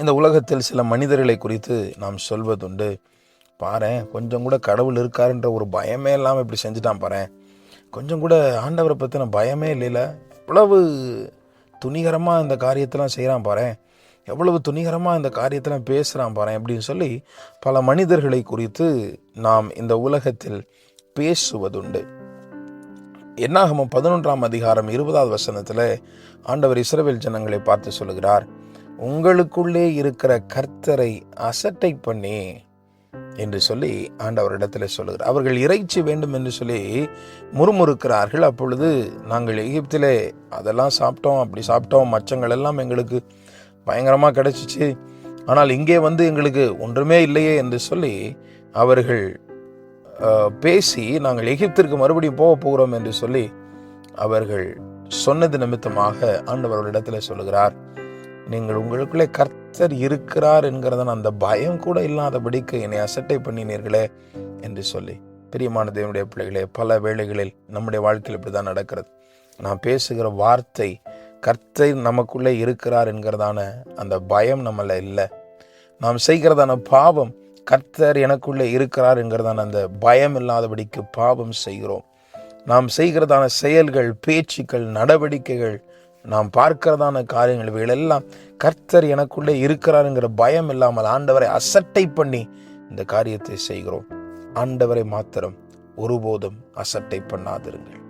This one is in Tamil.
இந்த உலகத்தில் சில மனிதர்களை குறித்து நாம் சொல்வதுண்டு. பாரேன், கொஞ்சம் கூட கடவுள் இருக்காருன்ற ஒரு பயமே இல்லாமல் இப்படி செஞ்சுட்டான் பாரேன், கொஞ்சம் கூட ஆண்டவரை பற்றின பயமே இல்லைல்ல, எவ்வளவு துணிகரமாக இந்த காரியத்தெல்லாம் செய்கிறான் பாரேன், எவ்வளவு துணிகரமாக இந்த காரியத்தெல்லாம் பேசுகிறான் பாரேன் அப்படின்னு சொல்லி பல மனிதர்களை குறித்து நாம் இந்த உலகத்தில் பேசுவதுண்டு. என்னாகமம் 11ஆம் அதிகாரம் 20வது வசனத்தில் ஆண்டவர் இஸ்ரவேல் ஜனங்களை பார்த்து சொல்லுகிறார், உங்களுக்குள்ளே இருக்கிற கர்த்தரை அசட்டை பண்ணி என்று சொல்லி ஆண்டவரிடத்தில் சொல்லுகிறார். அவர்கள் இறைச்சி வேண்டும் என்று சொல்லி முறுமுறுக்கிறார்கள். அப்பொழுது நாங்கள் எகிப்திலே அதெல்லாம் சாப்பிட்டோம், அப்படி சாப்பிட்டோம், மச்சங்கள் எல்லாம் எங்களுக்கு பயங்கரமாக கிடைச்சிச்சு, ஆனால் இங்கே வந்து எங்களுக்கு ஒன்றுமே இல்லையே என்று சொல்லி அவர்கள் பேசி நாங்கள் எகிப்திற்கு மறுபடியும் போகிறோம் என்று சொல்லி அவர்கள் சொன்னது நிமித்தமாக ஆண்டவர்களிடத்தில் சொல்லுகிறார், நீங்கள் உங்களுக்குள்ளே கர்த்தர் இருக்கிறார் என்கிறதான அந்த பயம் கூட இல்லாதபடிக்கு என்னை அசட்டை பண்ணினீர்களே என்று சொல்லி. பிரியமான தேவனுடைய பிள்ளைகளே, பல வேளைகளில் நம்முடைய வாழ்க்கையில் இப்படி தான் நடக்கிறது. நான் பேசுகிற வார்த்தை கர்த்தர் நமக்குள்ளே இருக்கிறார் என்கிறதான அந்த பயம் நம்மள இல்லை. நாம் செய்கிறதான பாவம் கர்த்தர் எனக்குள்ளே இருக்கிறார் என்கிறதான அந்த பயம் இல்லாதபடிக்கு பாவம் செய்கிறோம். நாம் செய்கிறதான செயல்கள், பேச்சுக்கள், நடவடிக்கைகள், நாம் பார்க்கிறதான காரியங்கள், இவைகளெல்லாம் கர்த்தர் எனக்குள்ளே இருக்கிறாருங்கிற பயம் இல்லாமல் ஆண்டவரை அசட்டை பண்ணி இந்த காரியத்தை செய்கிறோம். ஆண்டவரை மாத்திரம் ஒருபோதும் அசட்டை பண்ணாதிருங்கள்.